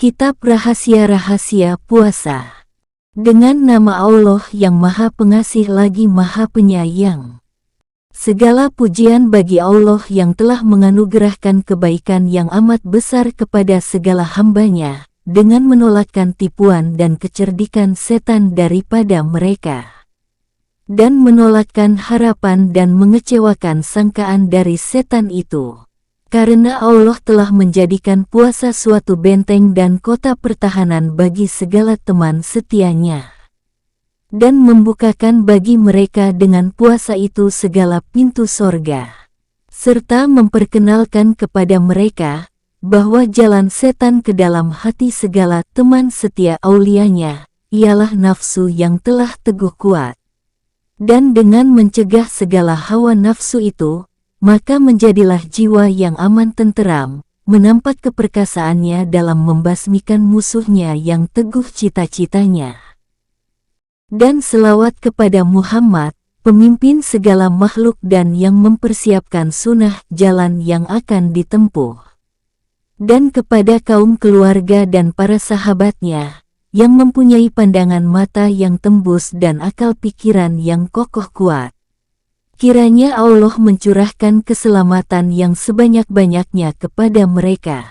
Kitab Rahasia-Rahasia Puasa. Dengan nama Allah yang Maha Pengasih lagi Maha Penyayang. Segala pujian bagi Allah yang telah menganugerahkan kebaikan yang amat besar kepada segala hamba-Nya, dengan menolakkan tipuan dan kecerdikan setan daripada mereka, dan menolakkan harapan dan mengecewakan sangkaan dari setan itu. Karena Allah telah menjadikan puasa suatu benteng dan kota pertahanan bagi segala teman setianya, dan membukakan bagi mereka dengan puasa itu segala pintu sorga, serta memperkenalkan kepada mereka bahwa jalan setan ke dalam hati segala teman setia aulianya ialah nafsu yang telah teguh kuat. Dan dengan mencegah segala hawa nafsu itu, maka menjadilah jiwa yang aman tenteram, menampak keperkasaannya dalam membasmikan musuhnya yang teguh cita-citanya. Dan selawat kepada Muhammad, pemimpin segala makhluk dan yang mempersiapkan sunnah jalan yang akan ditempuh. Dan kepada kaum keluarga dan para sahabatnya, yang mempunyai pandangan mata yang tembus dan akal pikiran yang kokoh kuat. Kiranya Allah mencurahkan keselamatan yang sebanyak-banyaknya kepada mereka.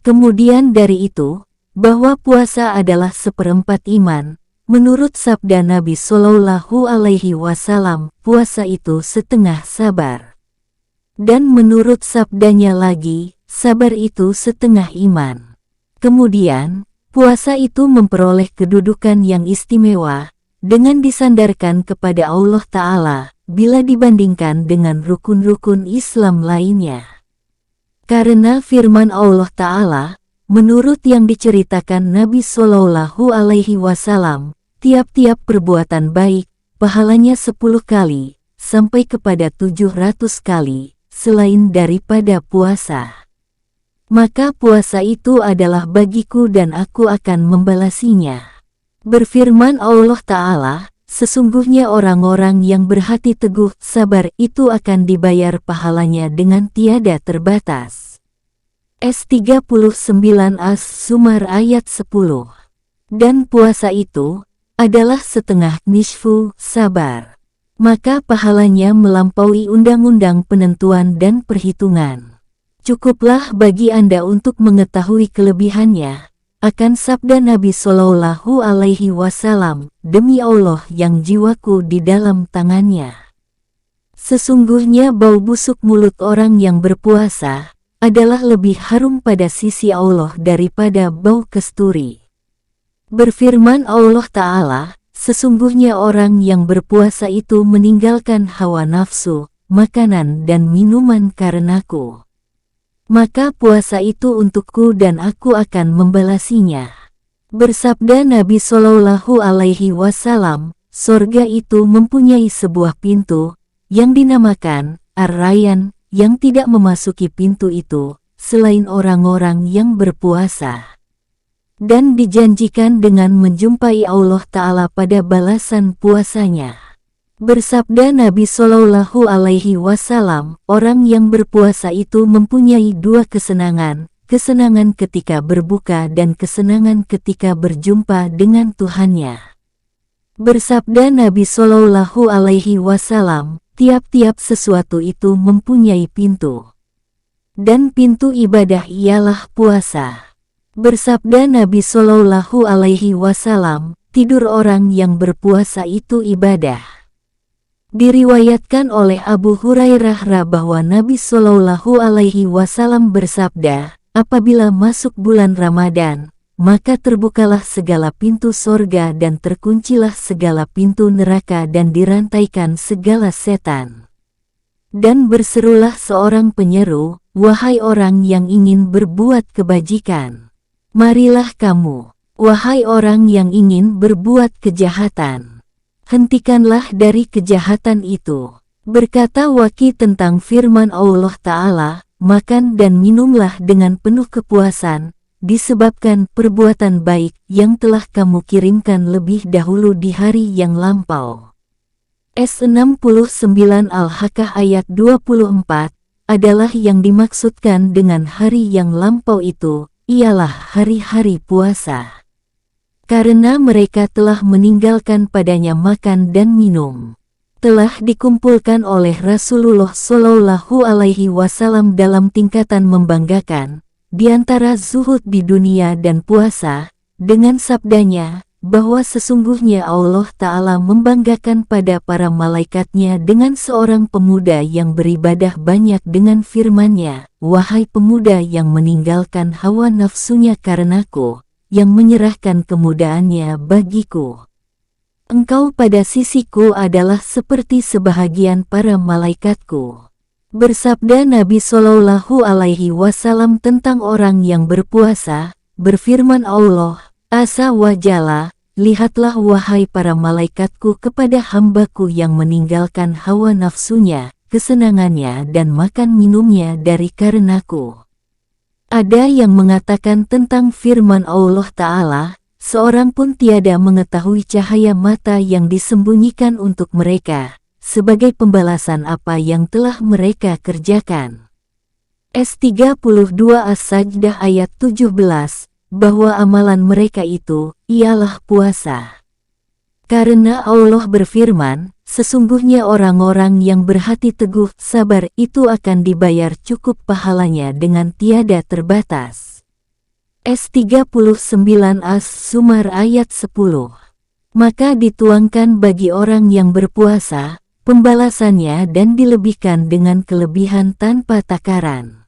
Kemudian dari itu, bahwa puasa adalah seperempat iman. Menurut sabda Nabi Shallallahu Alaihi Wasallam, puasa itu setengah sabar. Dan menurut sabdanya lagi, sabar itu setengah iman. Kemudian, puasa itu memperoleh kedudukan yang istimewa, dengan disandarkan kepada Allah Ta'ala, bila dibandingkan dengan rukun-rukun Islam lainnya. Karena firman Allah Ta'ala, menurut yang diceritakan Nabi Shallallahu Alaihi Wasallam, tiap-tiap perbuatan baik, pahalanya 10 kali, sampai kepada 700 kali, selain daripada puasa. Maka puasa itu adalah bagiku dan aku akan membalasinya. Berfirman Allah Ta'ala, sesungguhnya orang-orang yang berhati teguh sabar itu akan dibayar pahalanya dengan tiada terbatas. S39 As-Zumar ayat 10. Dan puasa itu adalah setengah nisfu sabar. Maka pahalanya melampaui undang-undang penentuan dan perhitungan. Cukuplah bagi Anda untuk mengetahui kelebihannya akan sabda Nabi Shallallahu Alaihi Wasallam, demi Allah yang jiwaku di dalam tangannya. Sesungguhnya bau busuk mulut orang yang berpuasa adalah lebih harum pada sisi Allah daripada bau kasturi. Berfirman Allah Ta'ala, sesungguhnya orang yang berpuasa itu meninggalkan hawa nafsu, makanan dan minuman karenaku. Maka puasa itu untukku dan aku akan membalasinya. Bersabda Nabi Shallallahu Alaihi Wasallam, sorga itu mempunyai sebuah pintu, yang dinamakan Ar-Rayyan, yang tidak memasuki pintu itu, selain orang-orang yang berpuasa. Dan dijanjikan dengan menjumpai Allah Ta'ala pada balasan puasanya. Bersabda Nabi Shallallahu Alaihi Wasallam, orang yang berpuasa itu mempunyai dua kesenangan, kesenangan ketika berbuka dan kesenangan ketika berjumpa dengan Tuhannya. Bersabda Nabi Shallallahu Alaihi Wasallam, tiap-tiap sesuatu itu mempunyai pintu. Dan pintu ibadah ialah puasa. Bersabda Nabi Shallallahu Alaihi Wasallam, tidur orang yang berpuasa itu ibadah. Diriwayatkan oleh Abu Hurairah bahwa Nabi Shallallahu Alaihi Wasallam bersabda, apabila masuk bulan Ramadan, maka terbukalah segala pintu sorga dan terkuncilah segala pintu neraka dan dirantaikan segala setan. Dan berserulah seorang penyeru, wahai orang yang ingin berbuat kebajikan, marilah kamu, wahai orang yang ingin berbuat kejahatan, hentikanlah dari kejahatan itu. Berkata Waki tentang firman Allah Ta'ala, makan dan minumlah dengan penuh kepuasan, disebabkan perbuatan baik yang telah kamu kirimkan lebih dahulu di hari yang lampau. S69 Al-Haqqah ayat 24, adalah yang dimaksudkan dengan hari yang lampau itu, ialah hari-hari puasa. Karena mereka telah meninggalkan padanya makan dan minum. Telah dikumpulkan oleh Rasulullah Shallallahu Alaihi Wasallam dalam tingkatan membanggakan, di antara zuhud di dunia dan puasa, dengan sabdanya, bahwa sesungguhnya Allah Ta'ala membanggakan pada para malaikatnya dengan seorang pemuda yang beribadah banyak dengan firman-Nya, "Wahai pemuda yang meninggalkan hawa nafsunya karenaku, yang menyerahkan kemudaannya bagiku. Engkau pada sisiku adalah seperti sebahagian para malaikatku." Bersabda Nabi Shallallahu Alaihi Wasallam tentang orang yang berpuasa, berfirman Allah Azza wa Jalla, "Lihatlah wahai para malaikatku kepada hambaku yang meninggalkan hawa nafsunya, kesenangannya dan makan minumnya dari karenaku." Ada yang mengatakan tentang firman Allah Ta'ala, "Seorang pun tiada mengetahui cahaya mata yang disembunyikan untuk mereka, sebagai pembalasan apa yang telah mereka kerjakan." S32 As-Sajdah ayat 17, bahwa amalan mereka itu, ialah puasa. Karena Allah berfirman, "Sesungguhnya orang-orang yang berhati teguh sabar itu akan dibayar cukup pahalanya dengan tiada terbatas." S39 As-Zumar ayat 10. Maka dituangkan bagi orang yang berpuasa, pembalasannya dan dilebihkan dengan kelebihan tanpa takaran.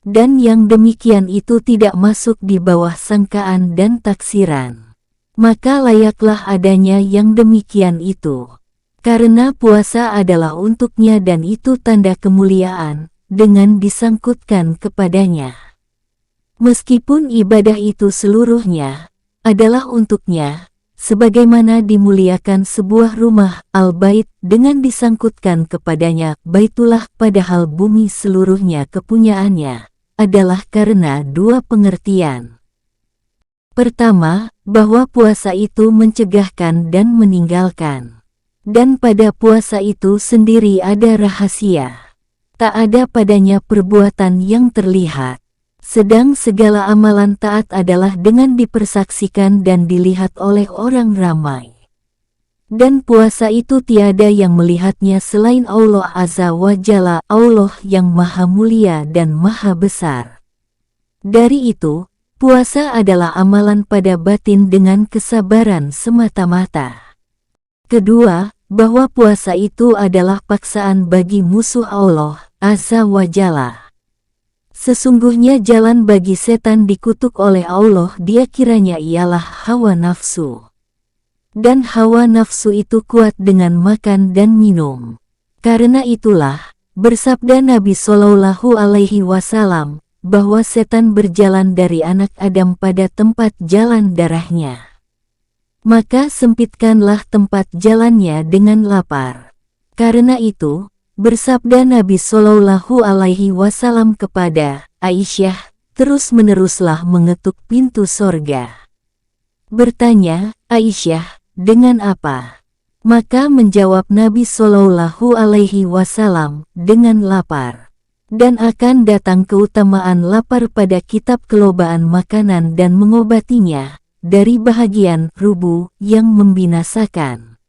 Dan yang demikian itu tidak masuk di bawah sangkaan dan taksiran. Maka layaklah adanya yang demikian itu. Karena puasa adalah untuknya dan itu tanda kemuliaan, dengan disangkutkan kepadanya. Meskipun ibadah itu seluruhnya adalah untuknya, sebagaimana dimuliakan sebuah rumah al-bait dengan disangkutkan kepadanya Baitullah, padahal bumi seluruhnya kepunyaannya, adalah karena dua pengertian. Pertama, bahwa puasa itu mencegahkan dan meninggalkan. Dan pada puasa itu sendiri ada rahasia. Tak ada padanya perbuatan yang terlihat. Sedang segala amalan taat adalah dengan dipersaksikan dan dilihat oleh orang ramai. Dan puasa itu tiada yang melihatnya selain Allah Azza wa Jalla, Allah yang maha mulia dan maha besar. Dari itu, puasa adalah amalan pada batin dengan kesabaran semata-mata. Kedua, bahwa puasa itu adalah paksaan bagi musuh Allah Azza wa Jalla. Sesungguhnya jalan bagi setan dikutuk oleh Allah, dia kiranya ialah hawa nafsu. Dan hawa nafsu itu kuat dengan makan dan minum. Karena itulah, bersabda Nabi Shallallahu Alaihi Wasallam, bahwa setan berjalan dari anak Adam pada tempat jalan darahnya. Maka sempitkanlah tempat jalannya dengan lapar. Karena itu, bersabda Nabi Shallallahu Alaihi Wasallam kepada Aisyah, terus-meneruslah mengetuk pintu sorga. Bertanya, Aisyah, dengan apa? Maka menjawab Nabi Shallallahu Alaihi Wasallam, dengan lapar. Dan akan datang keutamaan lapar pada kitab kelobaan makanan dan mengobatinya, dari bahagian rubu yang membinasakan.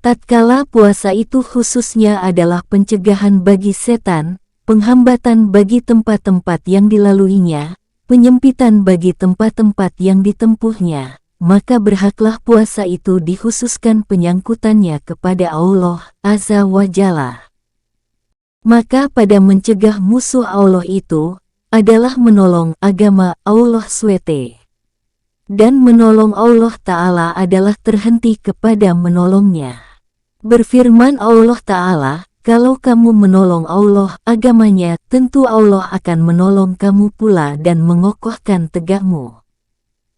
Tatkala puasa itu khususnya adalah pencegahan bagi setan, penghambatan bagi tempat-tempat yang dilaluinya, penyempitan bagi tempat-tempat yang ditempuhnya, maka berhaklah puasa itu dikhususkan penyangkutannya kepada Allah Azza wa Jalla. Maka pada mencegah musuh Allah itu, adalah menolong agama Allah SWT. Dan menolong Allah Ta'ala adalah terhenti kepada menolongnya. Berfirman Allah Ta'ala, "Kalau kamu menolong Allah agamanya, tentu Allah akan menolong kamu pula dan mengokohkan tegakmu."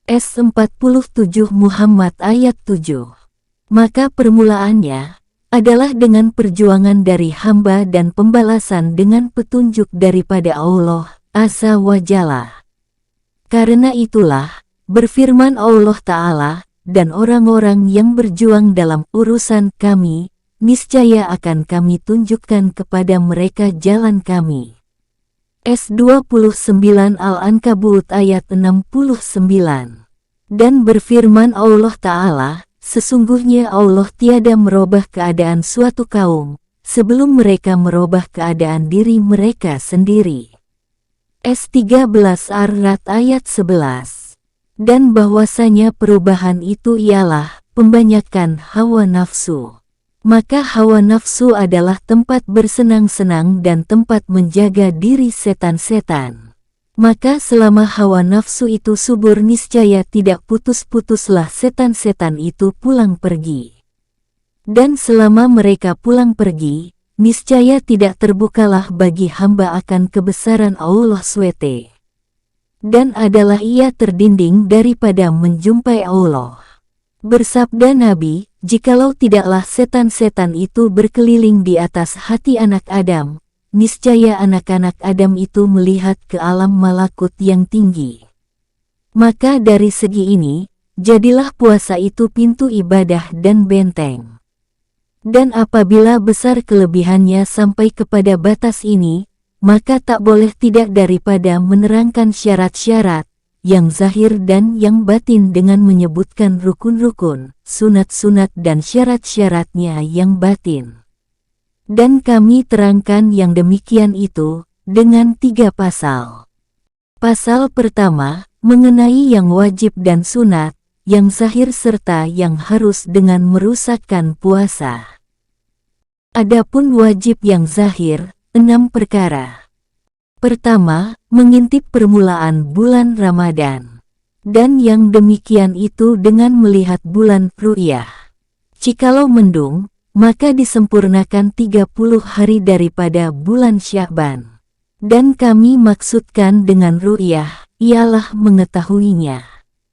S47 Muhammad ayat 7. Maka permulaannya adalah dengan perjuangan dari hamba dan pembalasan dengan petunjuk daripada Allah Azza wa Jalla. Karena itulah, berfirman Allah Ta'ala, "Dan orang-orang yang berjuang dalam urusan kami, niscaya akan kami tunjukkan kepada mereka jalan kami." S29 Al-Ankabut ayat 69. Dan berfirman Allah Ta'ala, sesungguhnya Allah tiada merubah keadaan suatu kaum, sebelum mereka merubah keadaan diri mereka sendiri. S13 Ar-Ra'd ayat 11. Dan bahwasanya perubahan itu ialah pembanyakan hawa nafsu. Maka hawa nafsu adalah tempat bersenang-senang dan tempat menjaga diri setan-setan. Maka selama hawa nafsu itu subur niscaya tidak putus-putuslah setan-setan itu pulang pergi. Dan selama mereka pulang pergi, niscaya tidak terbukalah bagi hamba akan kebesaran Allah SWT. Dan adalah ia terdinding daripada menjumpai Allah. Bersabda Nabi, jikalau tidaklah setan-setan itu berkeliling di atas hati anak Adam, niscaya anak-anak Adam itu melihat ke alam malakut yang tinggi. Maka dari segi ini, jadilah puasa itu pintu ibadah dan benteng. Dan apabila besar kelebihannya sampai kepada batas ini, maka tak boleh tidak daripada menerangkan syarat-syarat, yang zahir dan yang batin dengan menyebutkan rukun-rukun, sunat-sunat dan syarat-syaratnya yang batin. Dan kami terangkan yang demikian itu, dengan 3 pasal. Pasal pertama, mengenai yang wajib dan sunat, yang zahir serta yang harus dengan merusakkan puasa. Adapun wajib yang zahir, 6 perkara. Pertama, mengintip permulaan bulan Ramadan. Dan yang demikian itu dengan melihat bulan ru'yah. Jikalau mendung, maka disempurnakan 30 hari daripada bulan Sya'ban. Dan kami maksudkan dengan ru'yah, ialah mengetahuinya.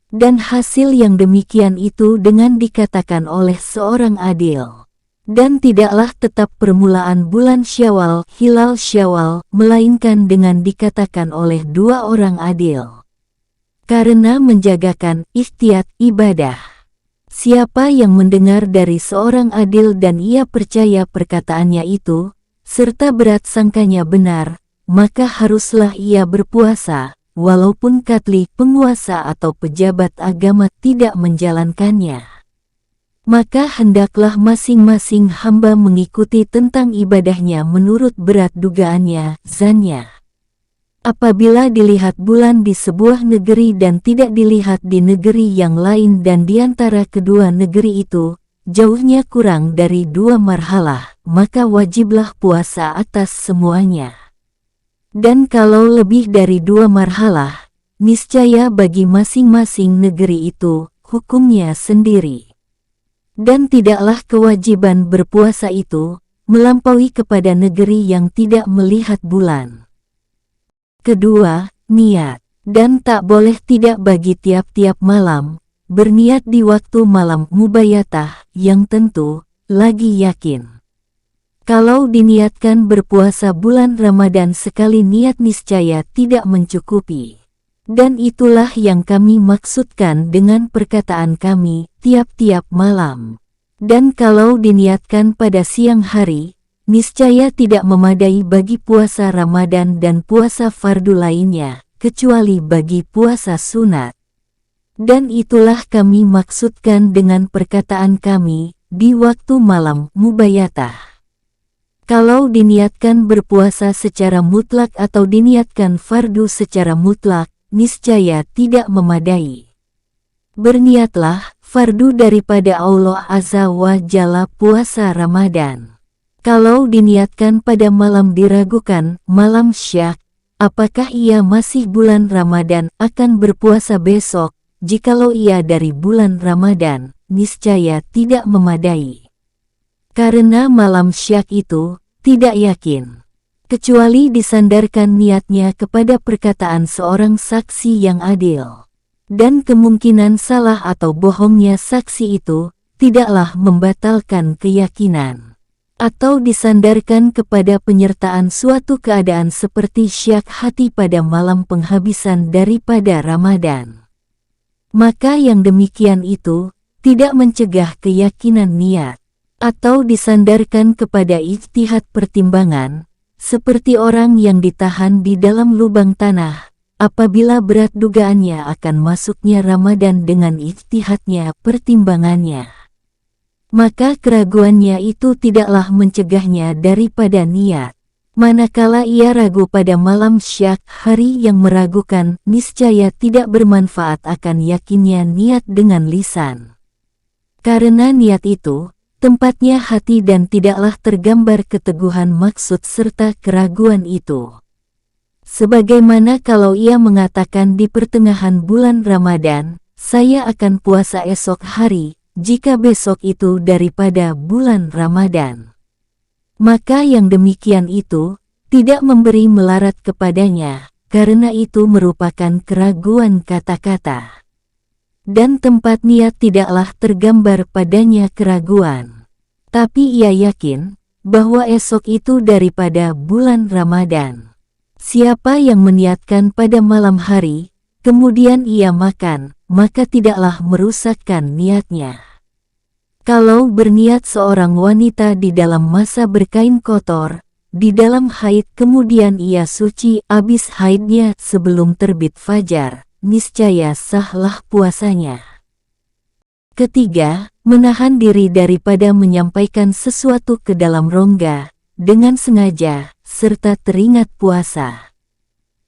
Dan hasil yang demikian itu dengan dikatakan oleh seorang adil. Dan tidaklah tetap permulaan bulan Syawal, hilal Syawal, melainkan dengan dikatakan oleh 2 orang adil. Karena menjagakan ikhtiyat ibadah. Siapa yang mendengar dari seorang adil dan ia percaya perkataannya itu, serta berat sangkanya benar, maka haruslah ia berpuasa, walaupun katli penguasa atau pejabat agama tidak menjalankannya. Maka hendaklah masing-masing hamba mengikuti tentang ibadahnya menurut berat dugaannya, zannya. Apabila dilihat bulan di sebuah negeri dan tidak dilihat di negeri yang lain dan di antara kedua negeri itu, jauhnya kurang dari 2 marhalah, maka wajiblah puasa atas semuanya. Dan kalau lebih dari 2 marhalah, niscaya bagi masing-masing negeri itu, hukumnya sendiri. Dan tidaklah kewajiban berpuasa itu melampaui kepada negeri yang tidak melihat bulan. Kedua, niat. Dan tak boleh tidak bagi tiap-tiap malam, berniat di waktu malam mubayatah yang tentu, lagi yakin. Kalau diniatkan berpuasa bulan Ramadan sekali niat niscaya tidak mencukupi. Dan itulah yang kami maksudkan dengan perkataan kami, tiap-tiap malam. Dan kalau diniatkan pada siang hari, niscaya tidak memadai bagi puasa Ramadan dan puasa fardu lainnya, kecuali bagi puasa sunat. Dan itulah kami maksudkan dengan perkataan kami, di waktu malam mubayatah. Kalau diniatkan berpuasa secara mutlak atau diniatkan fardu secara mutlak, niscaya tidak memadai. Berniatlah fardu daripada Allah Azza wa Jalla puasa Ramadan. Kalau diniatkan pada malam diragukan, malam syak, apakah ia masih bulan Ramadan akan berpuasa besok, jikalau ia dari bulan Ramadan, niscaya tidak memadai. Karena malam syak itu, tidak yakin. Kecuali disandarkan niatnya kepada perkataan seorang saksi yang adil. Dan kemungkinan salah atau bohongnya saksi itu, tidaklah membatalkan keyakinan. Atau disandarkan kepada penyertaan suatu keadaan seperti syak hati pada malam penghabisan daripada Ramadan. Maka yang demikian itu, tidak mencegah keyakinan niat. Atau disandarkan kepada ijtihad pertimbangan, seperti orang yang ditahan di dalam lubang tanah, apabila berat dugaannya akan masuknya Ramadan dengan ijtihadnya pertimbangannya. Maka keraguannya itu tidaklah mencegahnya daripada niat. Manakala ia ragu pada malam syak, hari yang meragukan, niscaya tidak bermanfaat akan yakinnya niat dengan lisan. Karena niat itu, tempatnya hati dan tidaklah tergambar keteguhan maksud serta keraguan itu. Sebagaimana kalau ia mengatakan di pertengahan bulan Ramadan, saya akan puasa esok hari, jika besok itu daripada bulan Ramadan. Maka yang demikian itu, tidak memberi melarat kepadanya, karena itu merupakan keraguan kata-kata. Dan tempat niat tidaklah tergambar padanya keraguan. Tapi ia yakin, bahwa esok itu daripada bulan Ramadan. Siapa yang meniatkan pada malam hari, kemudian ia makan, maka tidaklah merusakkan niatnya. Kalau berniat seorang wanita di dalam masa berkain kotor, di dalam haid kemudian ia suci abis haidnya sebelum terbit fajar, niscaya sahlah puasanya. Ketiga, menahan diri daripada menyampaikan sesuatu ke dalam rongga, dengan sengaja, serta teringat puasa.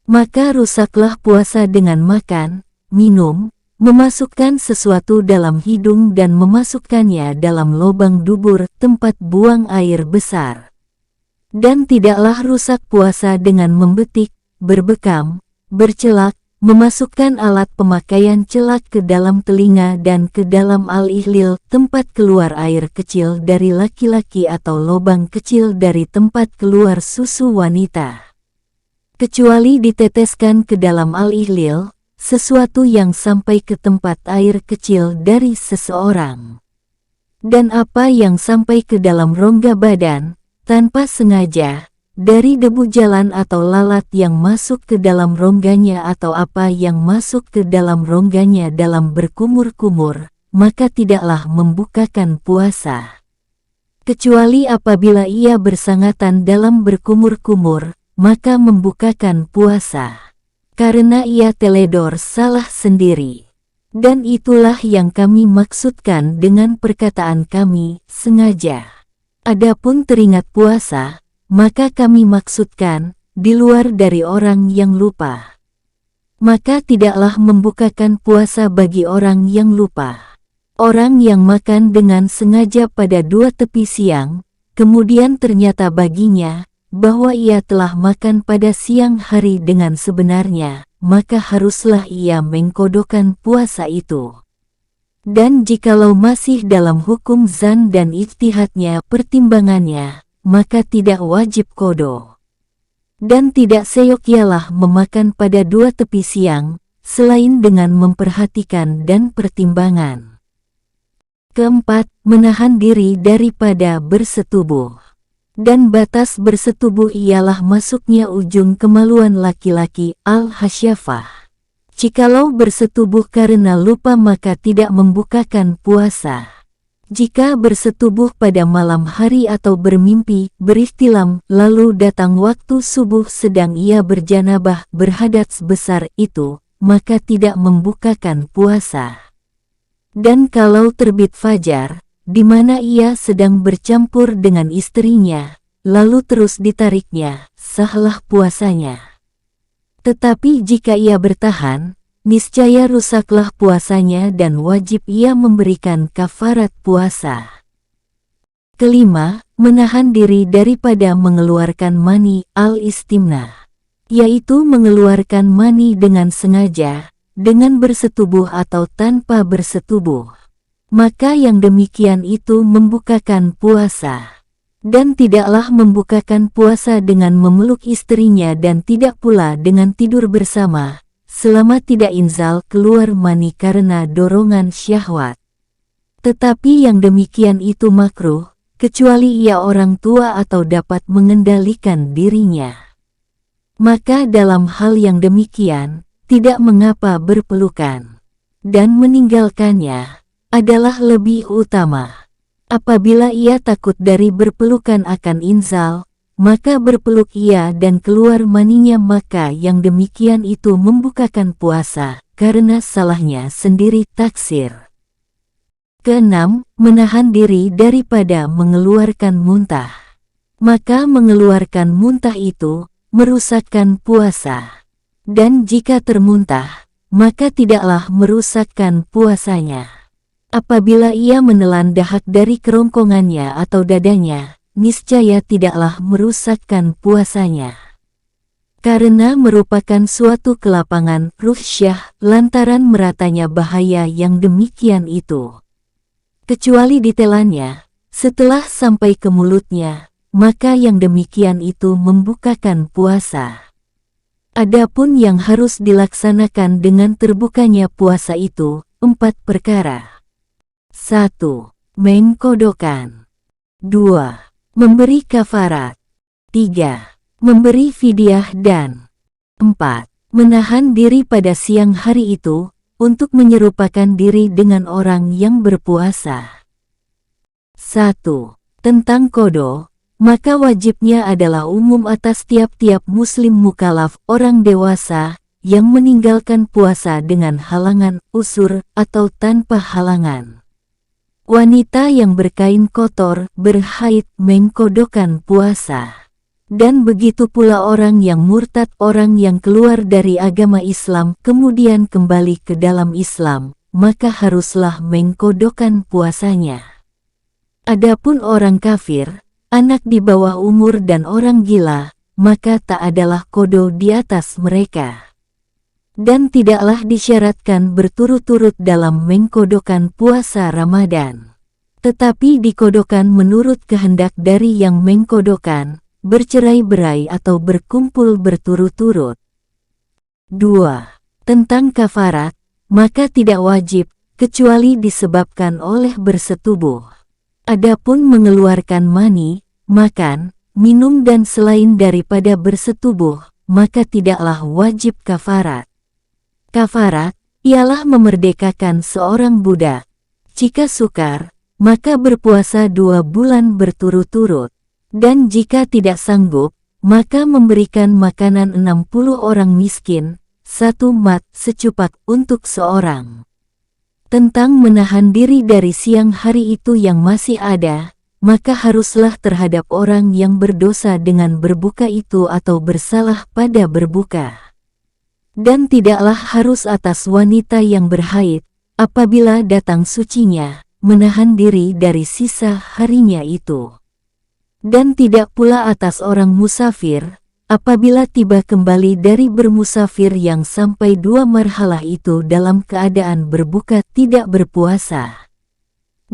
Maka rusaklah puasa dengan makan, minum, memasukkan sesuatu dalam hidung dan memasukkannya dalam lubang dubur tempat buang air besar. Dan tidaklah rusak puasa dengan membetik, berbekam, bercelak, memasukkan alat pemakaian celak ke dalam telinga dan ke dalam al-ihlil tempat keluar air kecil dari laki-laki atau lubang kecil dari tempat keluar susu wanita. Kecuali diteteskan ke dalam al-ihlil, sesuatu yang sampai ke tempat air kecil dari seseorang. Dan apa yang sampai ke dalam rongga badan, tanpa sengaja, dari debu jalan atau lalat yang masuk ke dalam rongganya atau apa yang masuk ke dalam rongganya dalam berkumur-kumur, maka tidaklah membukakan puasa. Kecuali apabila ia bersangatan dalam berkumur-kumur, maka membukakan puasa. Karena ia teledor salah sendiri. Dan itulah yang kami maksudkan dengan perkataan kami, sengaja. Adapun teringat puasa, maka kami maksudkan, di luar dari orang yang lupa. Maka tidaklah membukakan puasa bagi orang yang lupa. Orang yang makan dengan sengaja pada 2 tepi siang, kemudian ternyata baginya, bahwa ia telah makan pada siang hari dengan sebenarnya, maka haruslah ia mengkodokkan puasa itu. Dan jikalau masih dalam hukum zan dan ijtihadnya pertimbangannya, maka tidak wajib kodo. Dan tidak seyogialah memakan pada 2 tepi siang, selain dengan memperhatikan dan pertimbangan. Keempat, menahan diri daripada bersetubuh. Dan batas bersetubuh ialah masuknya ujung kemaluan laki-laki al-hasyafah. Jikalau bersetubuh karena lupa maka tidak membukakan puasa. Jika bersetubuh pada malam hari atau bermimpi, berihtilam, lalu datang waktu subuh sedang ia berjanabah berhadas besar itu, maka tidak membukakan puasa. Dan kalau terbit fajar, di mana ia sedang bercampur dengan istrinya, lalu terus ditariknya, sahlah puasanya. Tetapi jika ia bertahan, niscaya rusaklah puasanya dan wajib ia memberikan kafarat puasa. Kelima, menahan diri daripada mengeluarkan mani al-istimna, yaitu mengeluarkan mani dengan sengaja, dengan bersetubuh atau tanpa bersetubuh. Maka yang demikian itu membukakan puasa. Dan tidaklah membukakan puasa dengan memeluk istrinya dan tidak pula dengan tidur bersama, selama tidak inzal keluar mani karena dorongan syahwat. Tetapi yang demikian itu makruh, kecuali ia orang tua atau dapat mengendalikan dirinya. Maka dalam hal yang demikian, tidak mengapa berpelukan. Dan meninggalkannya adalah lebih utama. Apabila ia takut dari berpelukan akan inzal, maka berpeluk ia dan keluar maninya, maka yang demikian itu membukakan puasa, karena salahnya sendiri taksir. Keenam, menahan diri daripada mengeluarkan muntah. Maka mengeluarkan muntah itu merusakkan puasa. Dan jika termuntah, maka tidaklah merusakkan puasanya. Apabila ia menelan dahak dari kerongkongannya atau dadanya, niscaya tidaklah merusakkan puasanya. Karena merupakan suatu kelapangan ruhsyah lantaran meratanya bahaya yang demikian itu. Kecuali ditelannya, setelah sampai ke mulutnya, maka yang demikian itu membukakan puasa. Adapun yang harus dilaksanakan dengan terbukanya puasa itu, 4 perkara. 1. Mengkodokkan. 2. Memberi kafarat. 3. Memberi fidyah dan 4. Menahan diri pada siang hari itu, untuk menyerupakan diri dengan orang yang berpuasa. 1. Tentang kodo, maka wajibnya adalah umum atas tiap-tiap muslim mukalaf orang dewasa, yang meninggalkan puasa dengan halangan, usur, atau tanpa halangan. Wanita yang berkain kotor, berhaid, mengkodokkan puasa. Dan begitu pula orang yang murtad, orang yang keluar dari agama Islam kemudian kembali ke dalam Islam, maka haruslah mengkodokkan puasanya. Adapun orang kafir, anak di bawah umur dan orang gila, maka tak adalah kodo di atas mereka. Dan tidaklah disyaratkan berturut-turut dalam mengkodokkan puasa Ramadan. Tetapi dikodokan menurut kehendak dari yang mengkodokkan, bercerai-berai atau berkumpul berturut-turut. 2. Tentang kafarat, maka tidak wajib, kecuali disebabkan oleh bersetubuh. Adapun mengeluarkan mani, makan, minum dan selain daripada bersetubuh, maka tidaklah wajib kafarat. Kafarat, ialah memerdekakan seorang budak. Jika sukar, maka berpuasa 2 bulan berturut-turut. Dan jika tidak sanggup, maka memberikan makanan 60 orang miskin, 1 mat secupak untuk seorang. Tentang menahan diri dari siang hari itu yang masih ada, maka haruslah terhadap orang yang berdosa dengan berbuka itu atau bersalah pada berbuka. Dan tidaklah harus atas wanita yang berhaid, apabila datang sucinya, menahan diri dari sisa harinya itu. Dan tidak pula atas orang musafir, apabila tiba kembali dari bermusafir yang sampai 2 marhalah itu dalam keadaan berbuka tidak berpuasa.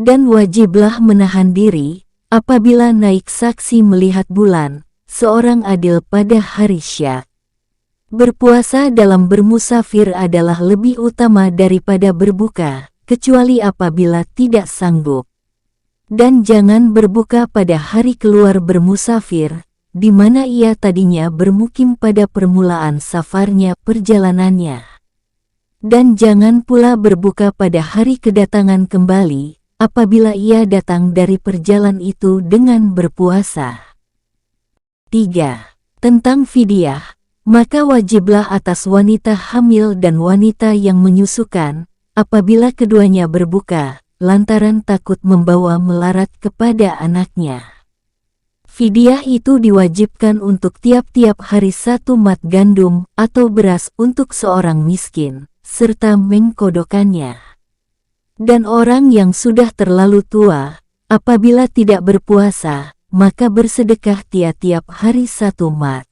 Dan wajiblah menahan diri, apabila naik saksi melihat bulan, seorang adil pada hari Syak. Berpuasa dalam bermusafir adalah lebih utama daripada berbuka, kecuali apabila tidak sanggup. Dan jangan berbuka pada hari keluar bermusafir, di mana ia tadinya bermukim pada permulaan safarnya perjalanannya. Dan jangan pula berbuka pada hari kedatangan kembali, apabila ia datang dari perjalanan itu dengan berpuasa. 3. Tentang fidyah, maka wajiblah atas wanita hamil dan wanita yang menyusukan, apabila keduanya berbuka, lantaran takut membawa melarat kepada anaknya. Fidyah itu diwajibkan untuk tiap-tiap hari 1 mat gandum atau beras untuk seorang miskin, serta mengkodokannya. Dan orang yang sudah terlalu tua, apabila tidak berpuasa, maka bersedekah tiap-tiap hari 1 mat.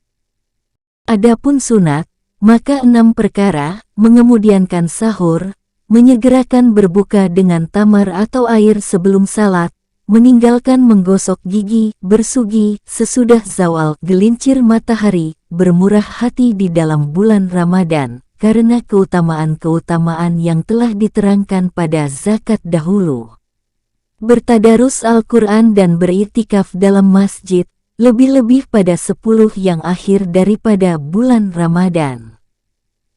Adapun sunat, maka 6 perkara, mengemudiankan sahur, menyegerakan berbuka dengan tamar atau air sebelum salat, meninggalkan menggosok gigi, bersugi, sesudah zawal gelincir matahari, bermurah hati di dalam bulan Ramadan, karena keutamaan-keutamaan yang telah diterangkan pada zakat dahulu. Bertadarus Al-Quran dan beriktikaf dalam masjid, lebih-lebih pada 10 yang akhir daripada bulan Ramadan.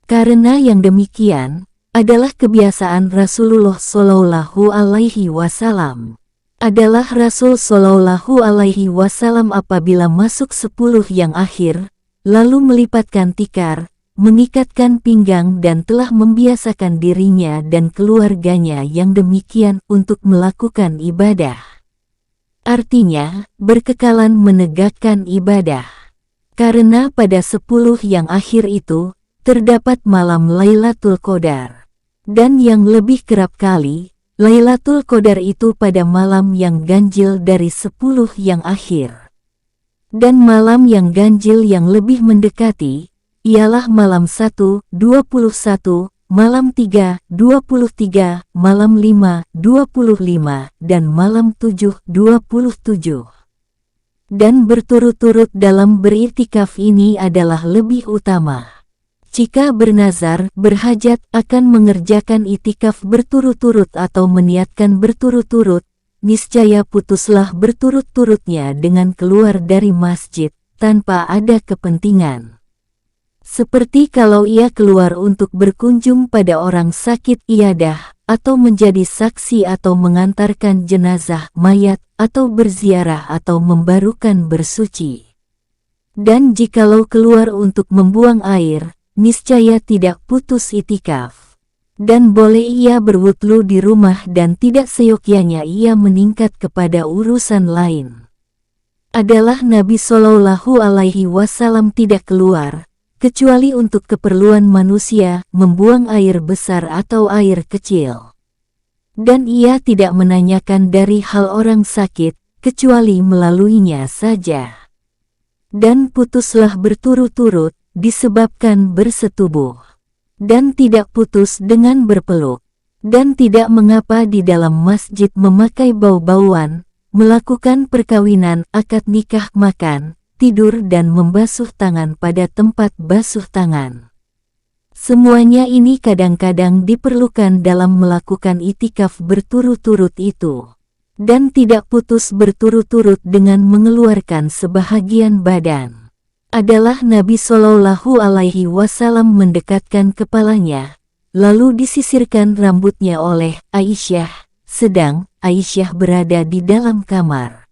Karena yang demikian adalah kebiasaan Rasulullah Shallallahu Alaihi Wasallam. adalah Rasul Shallallahu Alaihi Wasallam apabila masuk 10 yang akhir, lalu melipatkan tikar, mengikatkan pinggang dan telah membiasakan dirinya dan keluarganya yang demikian untuk melakukan ibadah. Artinya, berkekalan menegakkan ibadah. Karena pada 10 yang akhir itu, terdapat malam Lailatul Qadar. Dan yang lebih kerap kali, Lailatul Qadar itu pada malam yang ganjil dari 10 yang akhir. Dan malam yang ganjil yang lebih mendekati, ialah malam 1, 21, malam 3, 23, malam 5, 25, dan malam 7, 27. Dan berturut-turut dalam beriktikaf ini adalah lebih utama. Jika bernazar, berhajat akan mengerjakan itikaf berturut-turut atau meniatkan berturut-turut, niscaya putuslah berturut-turutnya dengan keluar dari masjid, tanpa ada kepentingan. Seperti kalau ia keluar untuk berkunjung pada orang sakit iadah, atau menjadi saksi atau mengantarkan jenazah mayat, atau berziarah atau membarukan bersuci. Dan jikalau keluar untuk membuang air, niscaya tidak putus itikaf. Dan boleh ia berwudhu di rumah dan tidak seyogyanya ia meningkat kepada urusan lain. Adalah Nabi Shallallahu Alaihi Wasallam tidak keluar, kecuali untuk keperluan manusia, membuang air besar atau air kecil. Dan ia tidak menanyakan dari hal orang sakit, kecuali melaluinya saja. Dan putuslah berturut-turut, disebabkan bersetubuh, dan tidak putus dengan berpeluk, dan tidak mengapa di dalam masjid memakai bau-bauan, melakukan perkawinan, akad nikah, makan, tidur dan membasuh tangan pada tempat basuh tangan. Semuanya ini kadang-kadang diperlukan dalam melakukan itikaf berturut-turut itu, dan tidak putus berturut-turut dengan mengeluarkan sebahagian badan. Adalah Nabi Shallallahu Alaihi Wasallam mendekatkan kepalanya, lalu disisirkan rambutnya oleh Aisyah, sedang Aisyah berada di dalam kamar.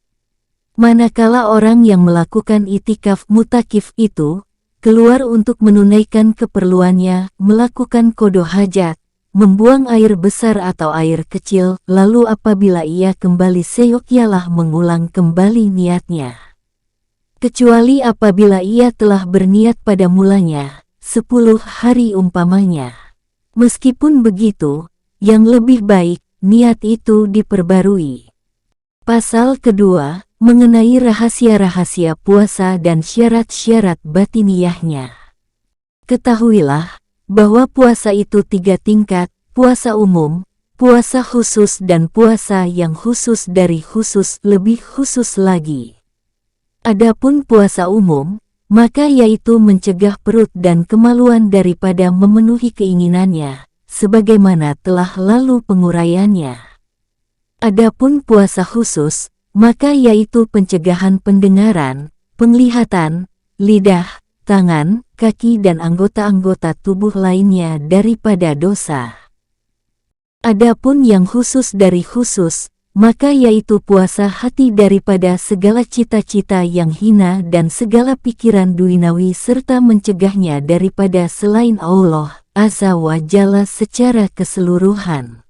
Manakala orang yang melakukan itikaf mutakif itu, keluar untuk menunaikan keperluannya, melakukan qada hajat, membuang air besar atau air kecil, lalu apabila ia kembali seyokyalah mengulang kembali niatnya. Kecuali apabila ia telah berniat pada mulanya, 10 hari umpamanya. Meskipun begitu, yang lebih baik, niat itu diperbarui. Pasal kedua, mengenai rahasia-rahasia puasa dan syarat-syarat batiniyahnya. Ketahuilah, bahwa puasa itu 3 tingkat, puasa umum, puasa khusus dan puasa yang khusus dari khusus lebih khusus lagi. Adapun puasa umum, maka yaitu mencegah perut dan kemaluan daripada memenuhi keinginannya, sebagaimana telah lalu penguraiannya. Adapun puasa khusus, maka yaitu pencegahan pendengaran, penglihatan, lidah, tangan, kaki dan anggota-anggota tubuh lainnya daripada dosa. Adapun yang khusus dari khusus, maka yaitu puasa hati daripada segala cita-cita yang hina dan segala pikiran duniawi serta mencegahnya daripada selain Allah Azza wa Jalla secara keseluruhan.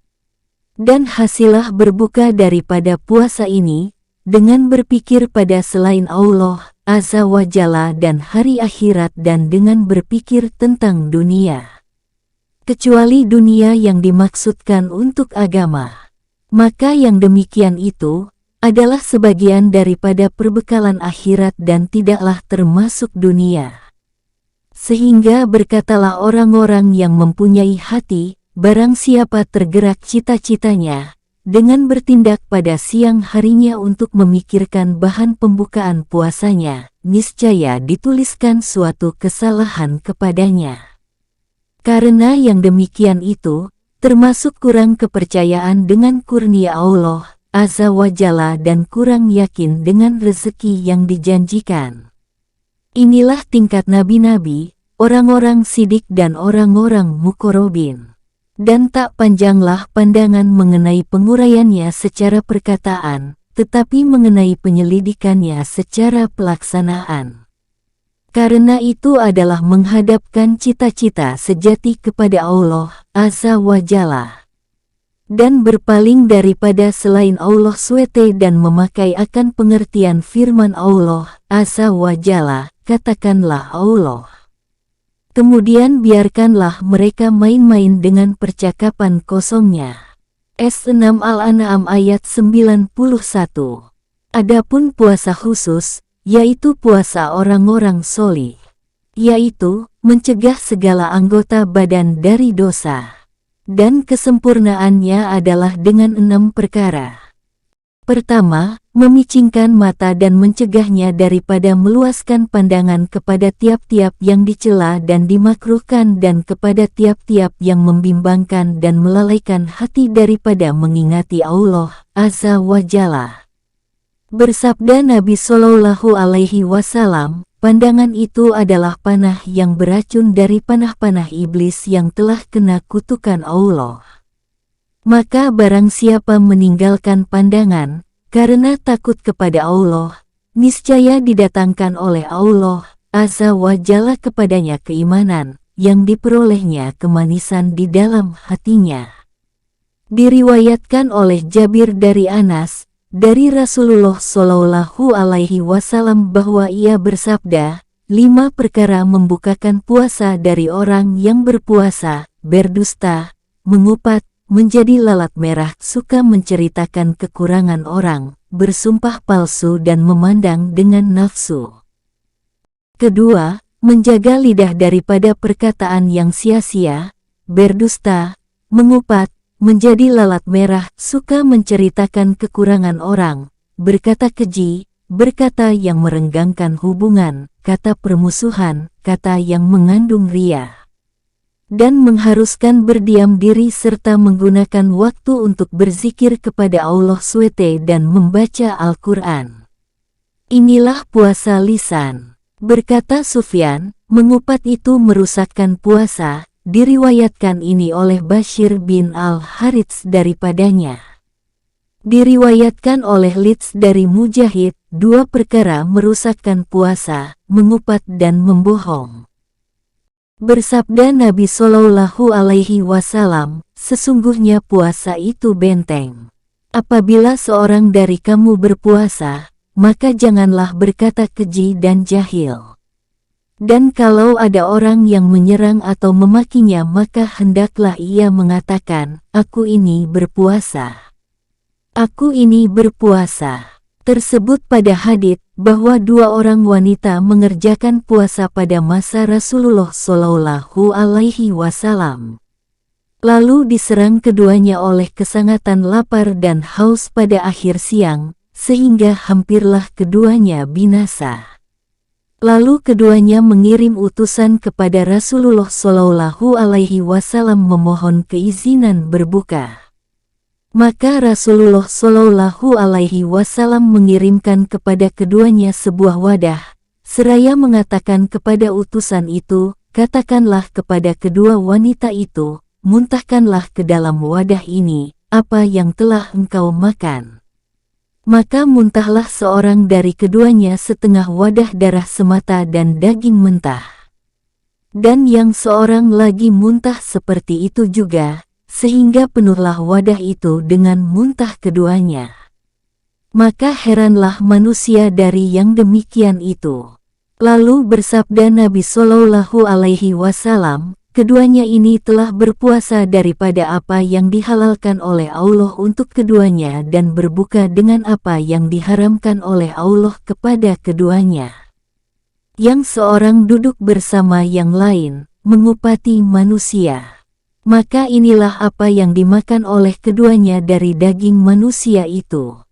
Dan hasilah berbuka daripada puasa ini, dengan berpikir pada selain Allah Azza wa Jalla dan hari akhirat dan dengan berpikir tentang dunia. Kecuali dunia yang dimaksudkan untuk agama. Maka yang demikian itu adalah sebagian daripada perbekalan akhirat dan tidaklah termasuk dunia. Sehingga berkatalah orang-orang yang mempunyai hati, barang siapa tergerak cita-citanya, dengan bertindak pada siang harinya untuk memikirkan bahan pembukaan puasanya, niscaya dituliskan suatu kesalahan kepadanya. Karena yang demikian itu, termasuk kurang kepercayaan dengan kurnia Allah Azza wa Jalla dan kurang yakin dengan rezeki yang dijanjikan. Inilah tingkat nabi-nabi, orang-orang sidik dan orang-orang muqarrabin. dan tak panjanglah pandangan mengenai penguraiannya secara perkataan, tetapi mengenai penyelidikannya secara pelaksanaan. Karena itu adalah menghadapkan cita-cita sejati kepada Allah Azza wa Jalla, dan berpaling daripada selain Allah SWT dan memakai akan pengertian firman Allah Azza wa Jalla, katakanlah Allah. Kemudian biarkanlah mereka main-main dengan percakapan kosongnya. S6 Al-An'am ayat 91. Adapun puasa khusus, yaitu puasa orang-orang solih, yaitu mencegah segala anggota badan dari dosa, dan kesempurnaannya adalah dengan 6 perkara. Pertama, memicingkan mata dan mencegahnya daripada meluaskan pandangan kepada tiap-tiap yang dicela dan dimakruhkan dan kepada tiap-tiap yang membimbangkan dan melalaikan hati daripada mengingati Allah Azza wa Jalla. Bersabda Nabi Shallallahu Alaihi Wasallam, pandangan itu adalah panah yang beracun dari panah-panah iblis yang telah kena kutukan Allah. Maka barang siapa meninggalkan pandangan, karena takut kepada Allah, niscaya didatangkan oleh Allah Azza wa Jalla kepadanya keimanan, yang diperolehnya kemanisan di dalam hatinya. Diriwayatkan oleh Jabir dari Anas, dari Rasulullah Shallallahu Alaihi Wasallam bahwa ia bersabda, 5 perkara membukakan puasa dari orang yang berpuasa, berdusta, mengupat, menjadi lalat merah, suka menceritakan kekurangan orang, bersumpah palsu dan memandang dengan nafsu. Kedua, menjaga lidah daripada perkataan yang sia-sia, berdusta, mengupat, menjadi lalat merah, suka menceritakan kekurangan orang, berkata keji, berkata yang merenggangkan hubungan, kata permusuhan, kata yang mengandung riya, dan mengharuskan berdiam diri serta menggunakan waktu untuk berzikir kepada Allah SWT dan membaca Al-Quran. Inilah puasa lisan. Berkata Sufyan, mengupat itu merusakkan puasa, diriwayatkan ini oleh Bashir bin Al-Harits daripadanya. Diriwayatkan oleh Lits dari Mujahid, 2 perkara merusakkan puasa, mengupat dan membohong. Bersabda Nabi Shallallahu Alaihi Wasallam, sesungguhnya puasa itu benteng. Apabila seorang dari kamu berpuasa, maka janganlah berkata keji dan jahil. Dan kalau ada orang yang menyerang atau memakinya, maka hendaklah ia mengatakan, aku ini berpuasa. Aku ini berpuasa. Tersebut pada hadits bahwa 2 orang wanita mengerjakan puasa pada masa Rasulullah Shallallahu Alaihi Wasallam. Lalu diserang keduanya oleh kesangatan lapar dan haus pada akhir siang, sehingga hampirlah keduanya binasa. Lalu keduanya mengirim utusan kepada Rasulullah Shallallahu Alaihi Wasallam memohon keizinan berbuka. Maka Rasulullah Shallallahu Alaihi Wasallam mengirimkan kepada keduanya sebuah wadah, seraya mengatakan kepada utusan itu, katakanlah kepada kedua wanita itu, muntahkanlah ke dalam wadah ini, apa yang telah engkau makan. Maka muntahlah seorang dari keduanya setengah wadah darah semata dan daging mentah. Dan yang seorang lagi muntah seperti itu juga, sehingga penuhlah wadah itu dengan muntah keduanya. Maka heranlah manusia dari yang demikian itu. Lalu bersabda Nabi Shallallahu Alaihi Wasallam, keduanya ini telah berpuasa daripada apa yang dihalalkan oleh Allah untuk keduanya dan berbuka dengan apa yang diharamkan oleh Allah kepada keduanya. Yang seorang duduk bersama yang lain, mengupati manusia. Maka inilah apa yang dimakan oleh keduanya dari daging manusia itu.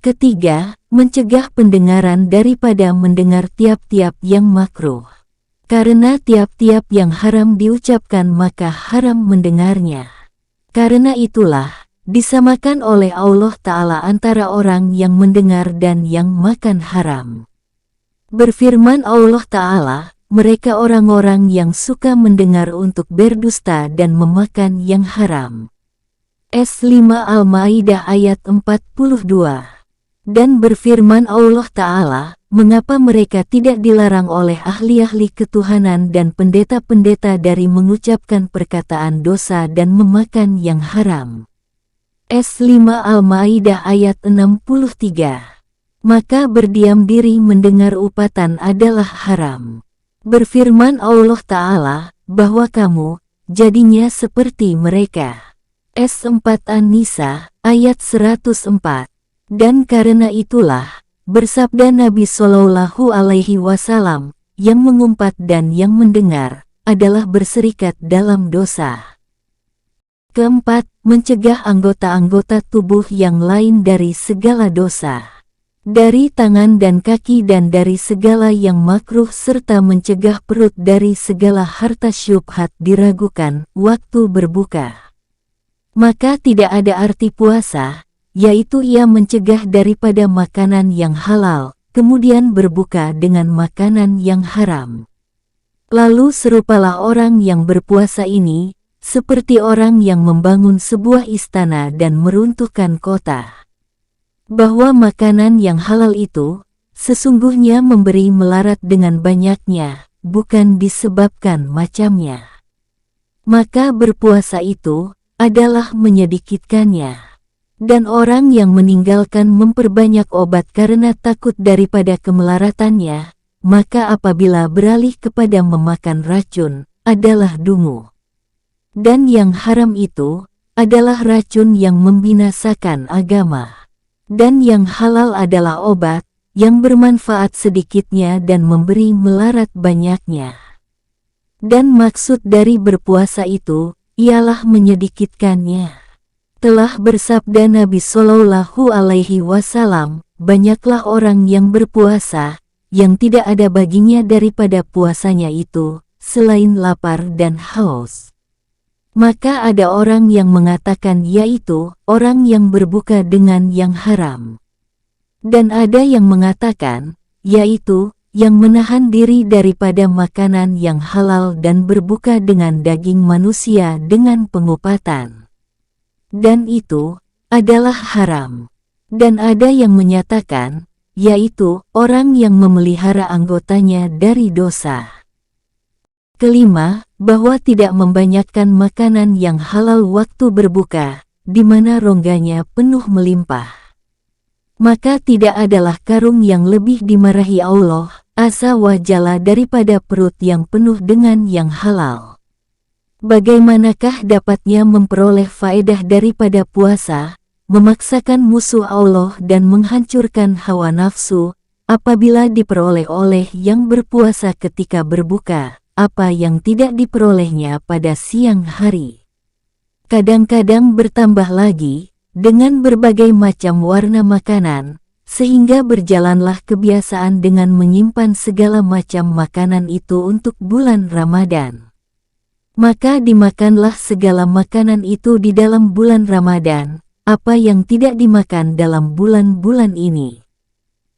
Ketiga, mencegah pendengaran daripada mendengar tiap-tiap yang makruh. Karena tiap-tiap yang haram diucapkan maka haram mendengarnya. Karena itulah, disamakan oleh Allah Ta'ala antara orang yang mendengar dan yang makan haram. Berfirman Allah Ta'ala, mereka orang-orang yang suka mendengar untuk berdusta dan memakan yang haram. S5 Al-Maidah ayat 42. Dan berfirman Allah Ta'ala, mengapa mereka tidak dilarang oleh ahli-ahli ketuhanan dan pendeta-pendeta dari mengucapkan perkataan dosa dan memakan yang haram? S5 Al-Maidah ayat 63. Maka berdiam diri mendengar upatan adalah haram. Berfirman Allah Ta'ala, bahwa kamu, jadinya seperti mereka. S4 An-Nisa, ayat 104. Dan karena itulah, bersabda Nabi Shallallahu Alaihi Wasallam, yang mengumpat dan yang mendengar, adalah berserikat dalam dosa. Keempat, mencegah anggota-anggota tubuh yang lain dari segala dosa. Dari tangan dan kaki dan dari segala yang makruh serta mencegah perut dari segala harta syubhat diragukan waktu berbuka. Maka tidak ada arti puasa, yaitu ia mencegah daripada makanan yang halal, kemudian berbuka dengan makanan yang haram. Lalu serupalah orang yang berpuasa ini, seperti orang yang membangun sebuah istana dan meruntuhkan kota. Bahwa makanan yang halal itu, sesungguhnya memberi melarat dengan banyaknya, bukan disebabkan macamnya. Maka berpuasa itu, adalah menyedikitkannya. Dan orang yang meninggalkan memperbanyak obat karena takut daripada kemelaratannya, maka apabila beralih kepada memakan racun, adalah dungu. Dan yang haram itu, adalah racun yang membinasakan agama. Dan yang halal adalah obat, yang bermanfaat sedikitnya dan memberi melarat banyaknya. Dan maksud dari berpuasa itu, ialah menyedikitkannya. Telah bersabda Nabi Shallallahu Alaihi Wasallam, banyaklah orang yang berpuasa, yang tidak ada baginya daripada puasanya itu, selain lapar dan haus. Maka ada orang yang mengatakan yaitu, orang yang berbuka dengan yang haram. Dan ada yang mengatakan, yaitu, yang menahan diri daripada makanan yang halal dan berbuka dengan daging manusia dengan pengupatan. Dan itu, adalah haram. Dan ada yang menyatakan, yaitu, orang yang memelihara anggotanya dari dosa. Kelima, bahwa tidak membanyakkan makanan yang halal waktu berbuka, di mana rongganya penuh melimpah. Maka tidak adalah karung yang lebih dimarahi Allah Azza wa Jalla daripada perut yang penuh dengan yang halal. Bagaimanakah dapatnya memperoleh faedah daripada puasa, memaksakan musuh Allah dan menghancurkan hawa nafsu, apabila diperoleh oleh yang berpuasa ketika berbuka, apa yang tidak diperolehnya pada siang hari. Kadang-kadang bertambah lagi, dengan berbagai macam warna makanan, sehingga berjalanlah kebiasaan dengan menyimpan segala macam makanan itu untuk bulan Ramadan. Maka dimakanlah segala makanan itu di dalam bulan Ramadan, apa yang tidak dimakan dalam bulan-bulan ini.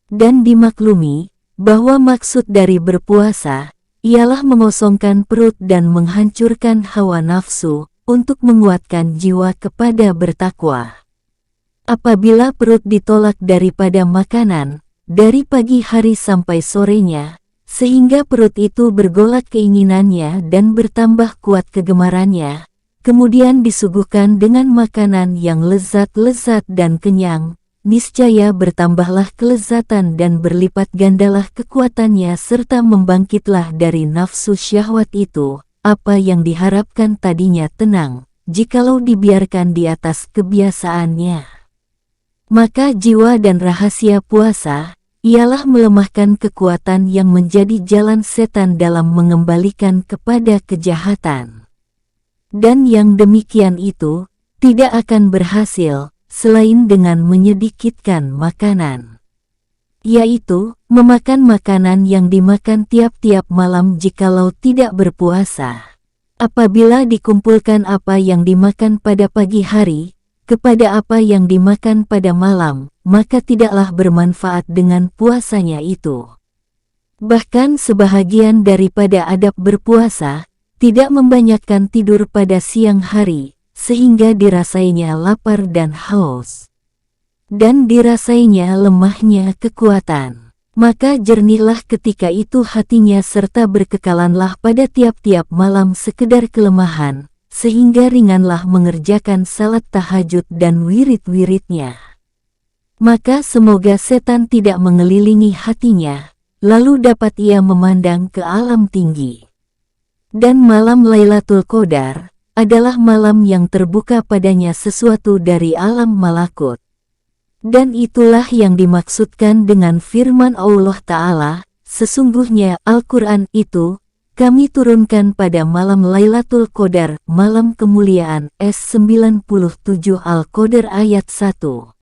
Dan dimaklumi, bahwa maksud dari berpuasa, ialah mengosongkan perut dan menghancurkan hawa nafsu, untuk menguatkan jiwa kepada bertakwa. Apabila perut ditolak daripada makanan, dari pagi hari sampai sorenya, sehingga perut itu bergolak keinginannya dan bertambah kuat kegemarannya, kemudian disuguhkan dengan makanan yang lezat-lezat dan kenyang, niscaya bertambahlah kelezatan dan berlipat gandalah kekuatannya serta membangkitlah dari nafsu syahwat itu, apa yang diharapkan tadinya tenang, jikalau dibiarkan di atas kebiasaannya. Maka jiwa dan rahasia puasa, ialah melemahkan kekuatan yang menjadi jalan setan dalam mengembalikan kepada kejahatan. Dan yang demikian itu, tidak akan berhasil, selain dengan menyedikitkan makanan. Yaitu, memakan makanan yang dimakan tiap-tiap malam jikalau tidak berpuasa. Apabila dikumpulkan apa yang dimakan pada pagi hari, kepada apa yang dimakan pada malam, maka tidaklah bermanfaat dengan puasanya itu. Bahkan sebahagian daripada adab berpuasa, tidak membanyakkan tidur pada siang hari, sehingga dirasainya lapar dan haus. Dan dirasainya lemahnya kekuatan. Maka jernihlah ketika itu hatinya serta berkekalanlah pada tiap-tiap malam sekedar kelemahan, sehingga ringanlah mengerjakan salat tahajud dan wirid-wiridnya. Maka semoga setan tidak mengelilingi hatinya, lalu dapat ia memandang ke alam tinggi. Dan malam Lailatul Qadar adalah malam yang terbuka padanya sesuatu dari alam malakut. Dan itulah yang dimaksudkan dengan firman Allah Ta'ala, sesungguhnya Al-Quran itu, kami turunkan pada malam Lailatul Qadar, malam kemuliaan, S97 Al-Qadar ayat 1.